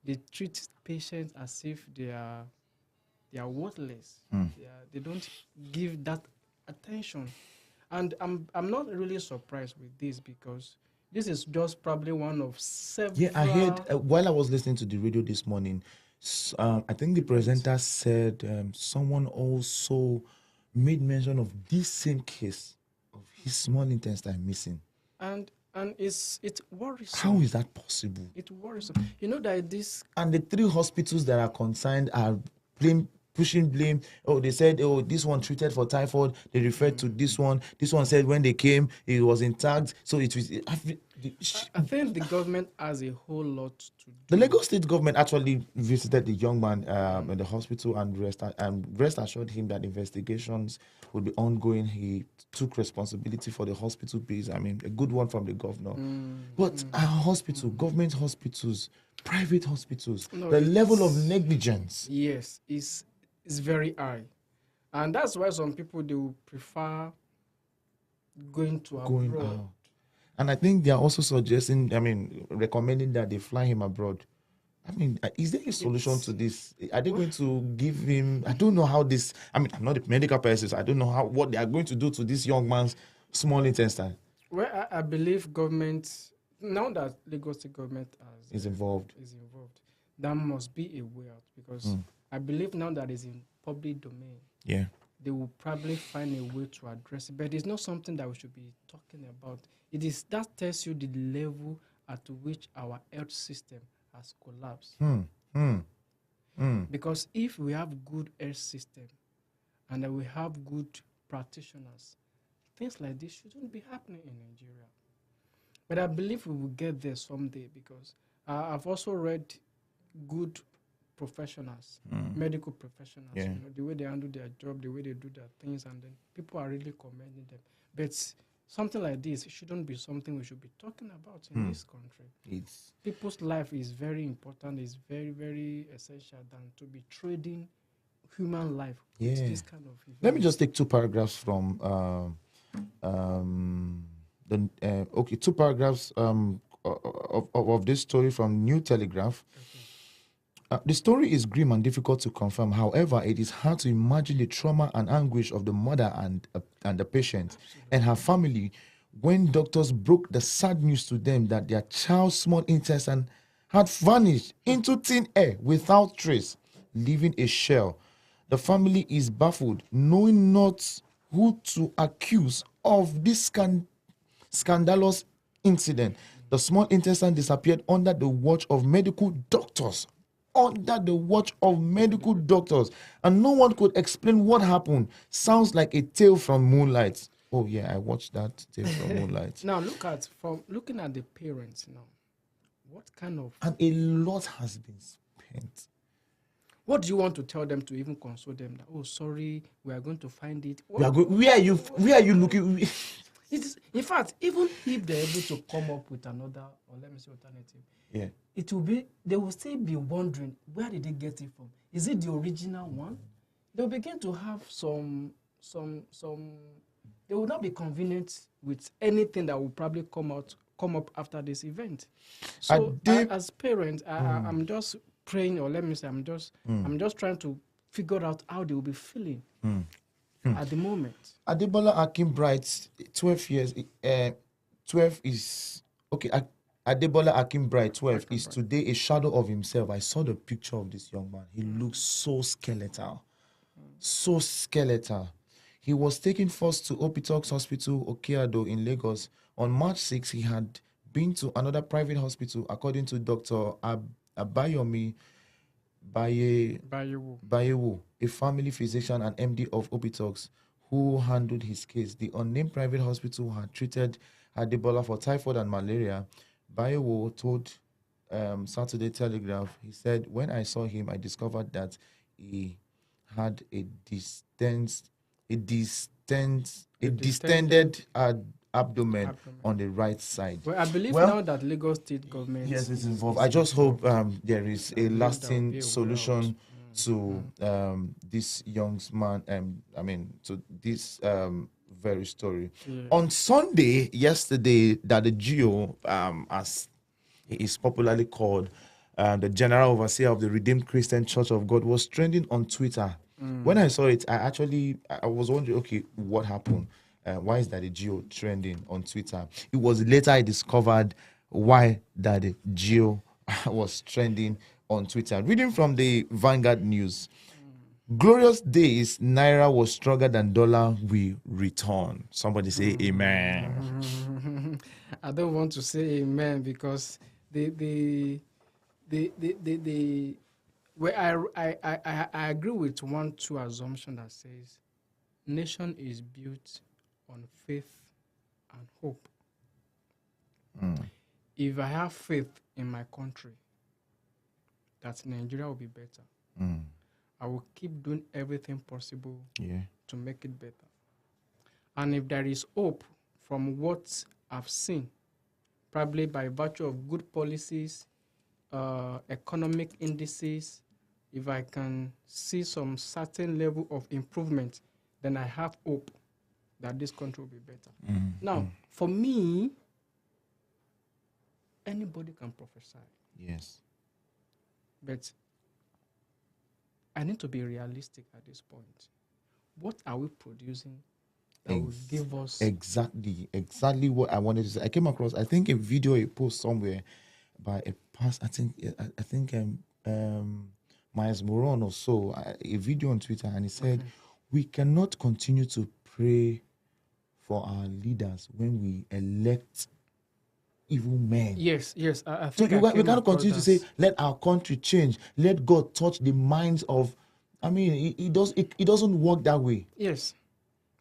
They treat patients as if they are worthless. They don't give that attention. And I'm not really surprised with this, because this is just probably one of several. Yeah, I heard while I was listening to the radio this morning, I think the presenter said someone also made mention of this same case of his small intestine missing. And it's worrisome. How is that possible? It's worrisome. You know that this... And the three hospitals that are concerned are pushing blame. Oh, they said, oh, this one treated for typhoid. They referred to this one. This one said when they came, it was intact. So it was... I think the government has a whole lot to do. The Lagos state government actually visited the young man in the hospital and rest assured him that investigations would be ongoing. He took responsibility for the hospital bills. I mean, a good one from the governor. But our hospital, government hospitals, private hospitals, the level of negligence. Yes, is very high. And that's why some people, they will prefer going abroad. Out. And I think they are also suggesting, recommending that they fly him abroad. I mean, is there a solution to this? Are they going to give him... I don't know how this... I'm not a medical person, so I don't know what they are going to do to this young man's small intestine. Well, I believe government... Now that Lagos State government is involved, there must be a way out, because I believe now that it's in public domain. Yeah. They will probably find a way to address it, but it's not something that we should be talking about. That tells you the level at which our health system has collapsed. Because if we have good health system and we have good practitioners, things like this shouldn't be happening in Nigeria. But I believe we will get there someday, because I've also read good professionals, medical professionals, you know, the way they handle their job, the way they do their things, and then people are really commending them. But something like this shouldn't be something we should be talking about in this country. People's life is very important, is very, very essential than to be trading human life with this kind of event. Let me just take two paragraphs from two paragraphs of this story from New Telegraph. The story is grim and difficult to confirm. However, it is hard to imagine the trauma and anguish of the mother and the patient and her family when doctors broke the sad news to them that their child's small intestine had vanished into thin air without trace, leaving a shell. The family is baffled, knowing not who to accuse of this scandalous incident. The small intestine disappeared under the watch of medical doctors. Under the watch of medical doctors. And no one could explain what happened. Sounds like a tale from Moonlight. Oh yeah, I watched that tale from Moonlight. Now looking at the parents now, what kind of... And a lot has been spent. What do you want to tell them to even console them? That, oh, sorry, we are going to find it. Where are you looking? In fact, even if they're able to come up with another, or let me say alternative, yeah, it will be, they will still be wondering, where did they get it from? Is it the original one? They'll begin to have some, they will not be convenient with anything that will probably come up after this event. So as parents, I'm just praying, or let me say, I'm just trying to figure out how they will be feeling at the moment. Adebola Akinbright, 12 years, 12 is okay. Adebola Akinbright, 12, is today a shadow of himself. I saw the picture of this young man. He looks so skeletal, so skeletal. He was taken first to Opitox Hospital, Okeado in Lagos. On March 6, he had been to another private hospital, according to Dr. Abayomi Bayewu, a family physician and MD of Opitox, who handled his case. The unnamed private hospital had treated Adebola for typhoid and malaria. Bayewu told Saturday Telegraph, he said, when I saw him, I discovered that he had a distended abdomen on the right side. Well, I believe now that Lagos State government is involved. I just hope there is a lasting solution to this young man. To this very story. Yeah. On Sunday, yesterday, that the GO, as he is popularly called, the General Overseer of the Redeemed Christian Church of God, was trending on Twitter. When I saw it, I was wondering, okay, what happened? Why is that the GO trending on Twitter? It was later I discovered why that the GO was trending on Twitter. Reading from the Vanguard News. Glorious days, Naira was stronger than dollar, we return. Somebody say amen. I don't want to say amen because where I agree with 1-2 assumption that says nation is built on faith and hope. If I have faith in my country that Nigeria will be better, I will keep doing everything possible to make it better. And if there is hope from what I've seen, probably by virtue of good policies, economic indices, if I can see some certain level of improvement, then I have hope that this country will be better. Now, for me, anybody can prophesy. Yes. But I need to be realistic at this point. What are we producing that will give us... Exactly what I wanted to say. I came across, I think, a video, a post somewhere by a pastor, I think Myers Moron or so, a video on Twitter, and he said, we cannot continue to pray for our leaders when we elect evil men. Yes. I so think we cannot continue to say, let our country change. Let God touch the minds of... it doesn't work that way. Yes.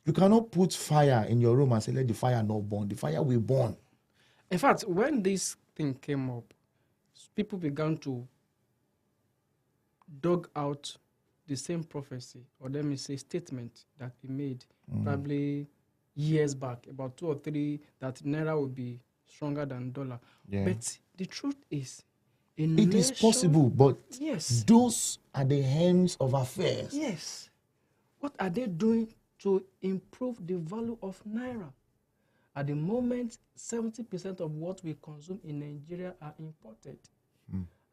You cannot put fire in your room and say, let the fire not burn. The fire will burn. In fact, when this thing came up, people began to dug out the same prophecy, or let me say statement that he made probably years back, about 2 or 3, that Naira will be stronger than dollar. Yeah. But the truth is, it is possible, but yes, those are the hands of affairs. Yes. What are they doing to improve the value of Naira? At the moment, 70% of what we consume in Nigeria are imported.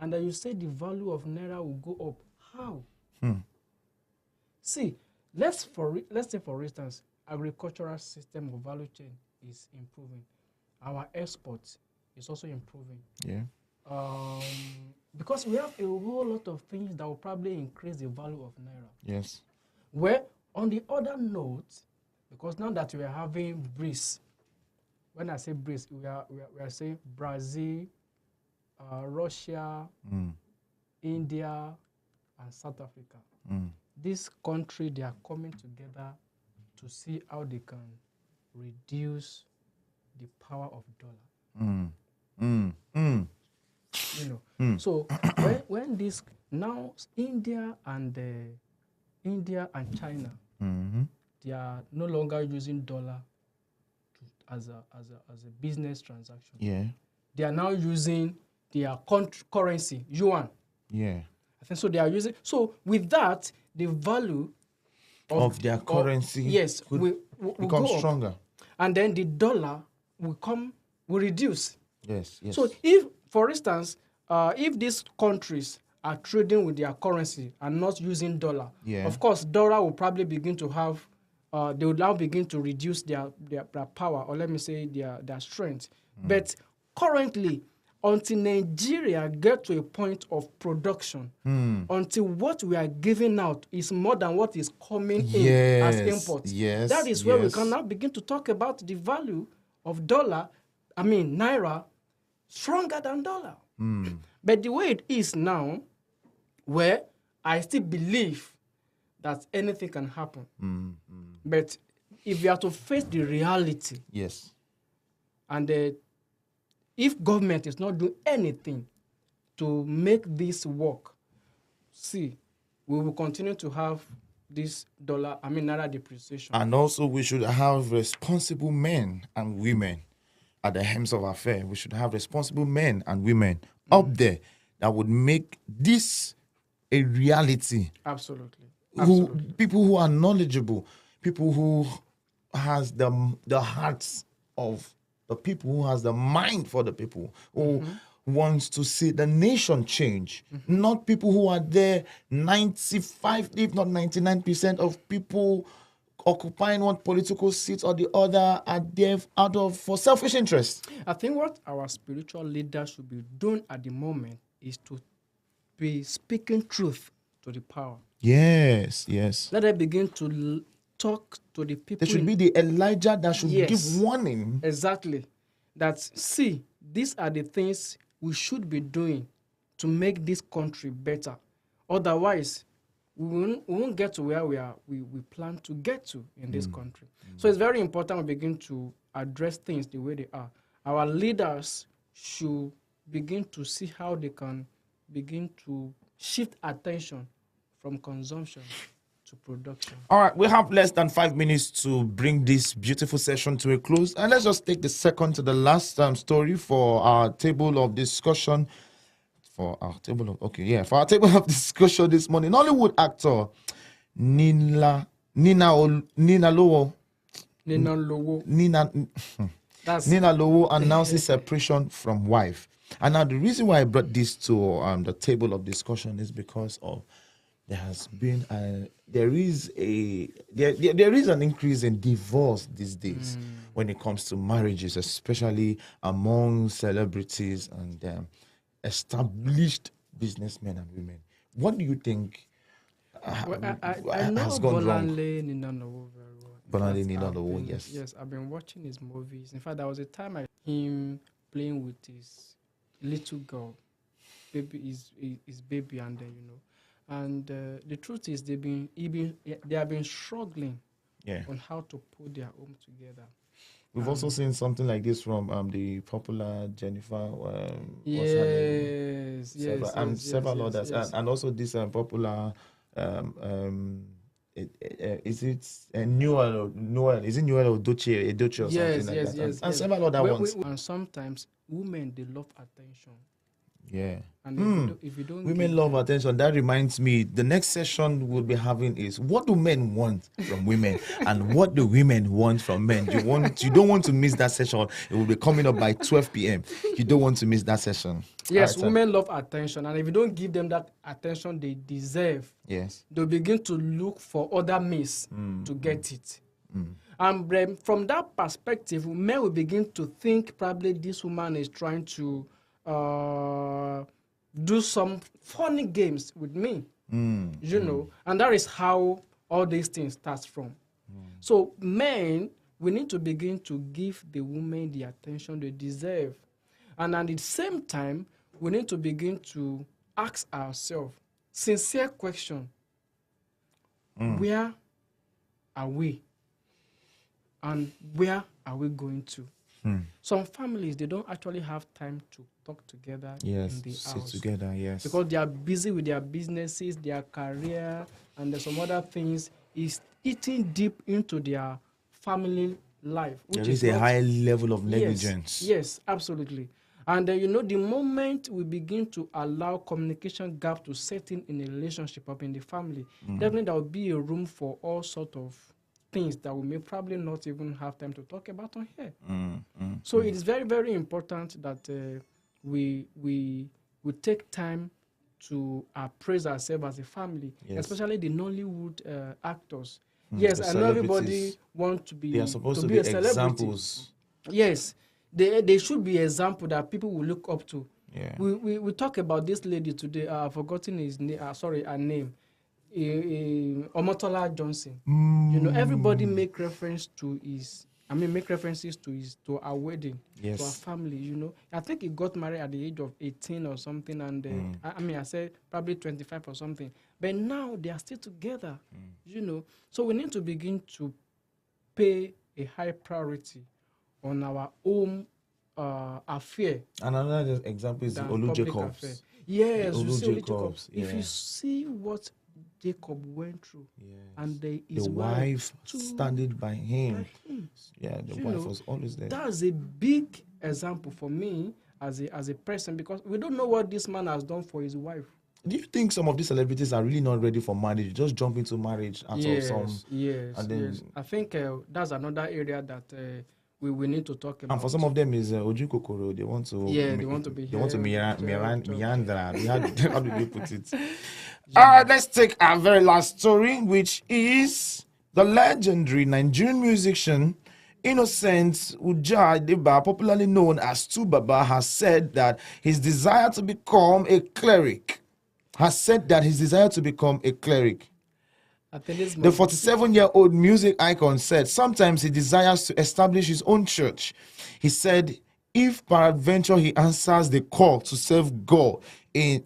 And then you say the value of Naira will go up. How? See, let's say, for instance, agricultural system of value chain is improving. Our exports is also improving. Yeah. Because we have a whole lot of things that will probably increase the value of Naira. Yes. Where, on the other note, because now that we are having breeze when I say BRICS, we are saying Brazil, Russia, India, and South Africa. This country, they are coming together to see how they can reduce the power of dollar. You know, so when this now India and China, they are no longer using dollar as a business transaction. Yeah. They are now using their currency, yuan. Yeah. I think so. They are using, so with that, the value of their currency, yes, will become go stronger, up, and then the dollar will reduce. Yes. So if, for instance, if these countries are trading with their currency and not using dollar, of course, dollar will probably begin to have, they will now begin to reduce their power, or let me say their strength. But currently, until Nigeria get to a point of production, until what we are giving out is more than what is coming in as imports, that is where we can now begin to talk about the value of dollar, naira, stronger than dollar. But the way it is now, where I still believe that anything can happen. But if you are to face the reality, and if government is not doing anything to make this work, we will continue to have this naira depreciation. And also, we should have responsible men and women at the helms of affairs. We should have responsible men and women up there that would make this a reality. Absolutely. People who are knowledgeable, people who has the hearts of the people, who has the mind for the people, who wants to see the nation change. Not people who are there, 95, if not 99% of people occupying one political seat or the other are there for selfish interest. I think what our spiritual leaders should be doing at the moment is to be speaking truth to the power. Yes. Let them begin to talk to the people. There should be the Elijah that should give warning. Exactly. That, these are the things we should be doing to make this country better. Otherwise, we won't get to where we plan to get to in this country. So it's very important we begin to address things the way they are. Our leaders should begin to see how they can begin to shift attention from consumption to production. All right, we have less than 5 minutes to bring this beautiful session to a close. And let's just take the second to the last story for our table of discussion. For our table of discussion this morning, Hollywood actor Nina Lowo announces separation from wife. And now the reason why I brought this to the table of discussion is because of there is an increase in divorce these days when it comes to marriages, especially among celebrities and established businessmen and women. What do you think I has know gone wrong? Nina Lowo very well. Bolanle Nina Lowo, yes. Yes, I've been watching his movies. In fact, there was a time I saw him playing with his little girl, his baby, and and the truth is they have been struggling on how to put their home together. We've also seen something like this from the popular Jennifer. Several others, and also this popular. Is it Noel? Is it Noel or Edochie or something like that? Yes. And several other ones. And sometimes women, they love attention. Yeah. And if you don't women love attention. That reminds me, the next session we'll be having is what do men want from women and what do women want from men? You don't want to miss that session. It will be coming up by 12 p.m. You don't want to miss that session. Yes, right, women love attention, and if you don't give them that attention they deserve, they'll begin to look for other means to get it. And from that perspective, men will begin to think probably this woman is trying to do some funny games with me, you know, and that is how all these things start from. So men we need to begin to give the women the attention they deserve. And at the same time, we need to begin to ask ourselves sincere question. Where are we? And where are we going to? Some families, they don't actually have time to talk together in the sit house. Together, yes. Because they are busy with their businesses, their career, and there's some other things is eating deep into their family life. Which There is a high level of negligence. Yes, absolutely. And the moment we begin to allow communication gap to set in a relationship or in the family, definitely there will be a room for all sort of things that we may probably not even have time to talk about on here. So it is very, very important that we take time to appraise ourselves as a family, especially the Nollywood actors. Yes, I know everybody wants to be they are supposed to be be a celebrity. Examples. Yes, they should be example that people will look up to. Yeah. We talk about this lady today. I've forgotten her name. Omotola Johnson. Everybody make references to our wedding, to our family. I think he got married at the age of 18 or something, and I said probably 25 or something. But now they are still together. So we need to begin to pay a high priority on our own affair. And another example is Olu Jacobs. Yes, Olu Jacobs. If you see what Jacob went through, and his wife standing by him. Yeah, the wife was always there. That's a big example for me as a person, because we don't know what this man has done for his wife. Do you think some of these celebrities are really not ready for marriage? Just jump into marriage out of some. Yes. I think that's another area that we need to talk about. And for some of them is Oju Kokoro. They want to. They want to be. They want to meander. How do they put it? All right, let's take our very last story, which is the legendary Nigerian musician Innocent Ujadiba, popularly known as Tubaba, has said that his desire to become a cleric. The 47-year-old music icon said sometimes he desires to establish his own church. He said, if peradventure he answers the call to serve in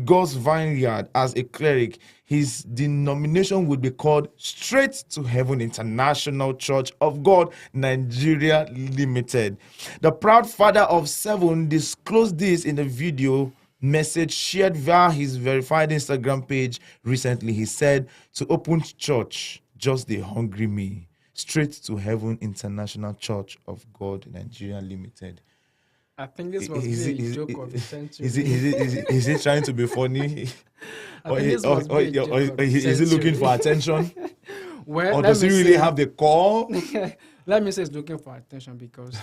God's vineyard as a cleric, his denomination would be called Straight to Heaven International Church of God, Nigeria Limited. The proud father of 7 disclosed this in a video message shared via his verified Instagram page recently. He said, to open church, just the hungry me. Straight to Heaven International Church of God, Nigeria Limited. I think this must be a joke of the century. Is he trying to be funny? Is he looking for attention? Well, or does he really have the call? Let me say he's looking for attention because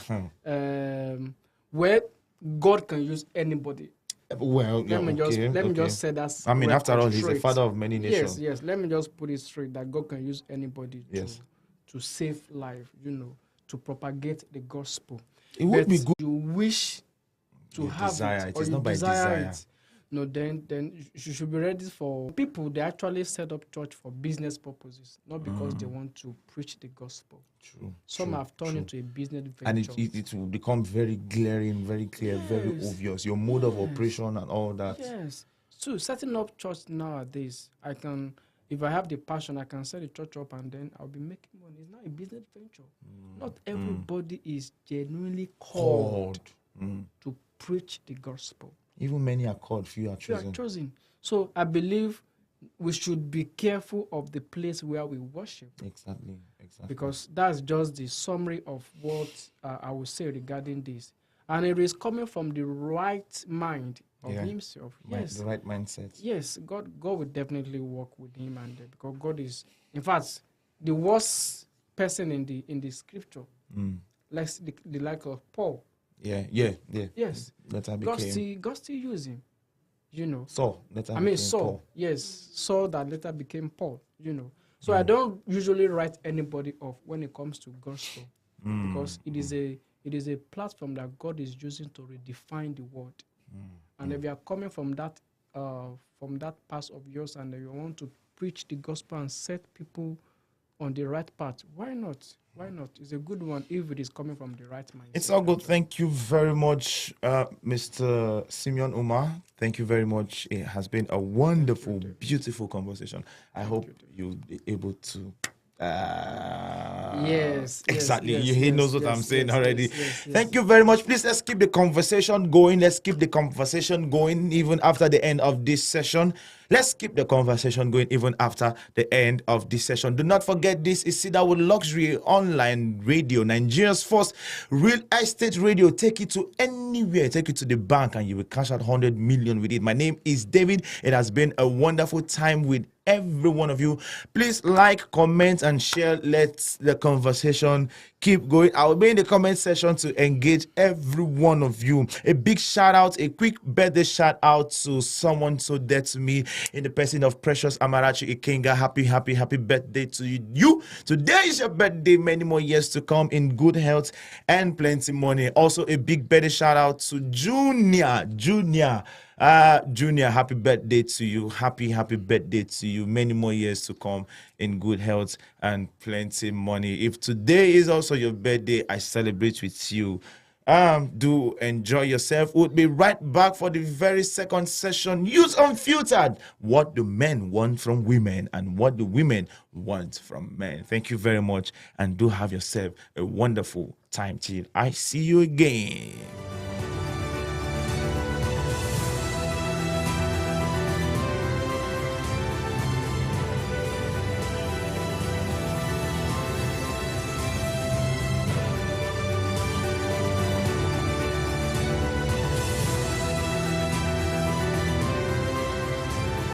where God can use anybody. Well, let me just say that. I mean, after all, he's a father of many nations. Yes. Let me just put it straight that God can use anybody to save life, to propagate the gospel. It would be good. You wish to have desire. It, or it's you not by desire it. No, then you should be ready for people. They actually set up church for business purposes, not because they want to preach the gospel. True. Some have turned into a business venture. And it will become very glaring, very clear, very obvious. Your mode of operation and all that. Yes. So setting up church nowadays, if I have the passion, I can set the church up and then I'll be making money. It's not a business venture. Not everybody is genuinely called to preach the gospel. Even many are called, few are chosen. So I believe we should be careful of the place where we worship. Exactly. Because that's just the summary of what I would say regarding this. And it is coming from the right mind of himself. Yes. The right mindset. Yes, God will definitely work with him, and because God is, in fact, the worst person in the scripture. Like the like of Paul. Yeah. Yes. God still used him. Saul. Saul. Paul. Yes, Saul that later became Paul. So I don't usually write anybody off when it comes to gospel, because it is a platform that God is using to redefine the word. And if you are coming from that past of yours and you want to preach the gospel and set people on the right path, why not? Why not? It's a good one if it is coming from the right mindset. It's all good. Thank you very much, Mr. Simeon Umar. Thank you very much. It has been a wonderful, beautiful conversation. I hope you'll be able to. Yes, exactly. yes, He yes, knows what yes, I'm saying yes, already. yes, Thank you very much. Please, let's keep the conversation going. Let's keep the conversation going even after the end of this session. Let's keep the conversation going even after the end of this session. Do not forget, this is Cedarwood Luxury Online Radio, Nigeria's first real estate radio. Take it to anywhere. Take it to the bank and you will cash out 100 million with it. My name is David. It has been a wonderful time with every one of you. Please like, comment, and share. Let's the conversation keep going. I will be in the comment section to engage every one of you. A big shout out, a quick birthday shout out to someone so dear to me in the person of Precious Amarachi Ikenga. Happy birthday to you. Today is your birthday. Many more years to come in good health and plenty money. Also, a big birthday shout out to Junior, happy birthday to you. Happy birthday to you. Many more years to come in good health and plenty money. If today is also your birthday, I celebrate with you. Do enjoy yourself. We'll be right back for the very second session. Use Unfiltered. What do men want from women and what do women want from men? Thank you very much and do have yourself a wonderful time till I see you again.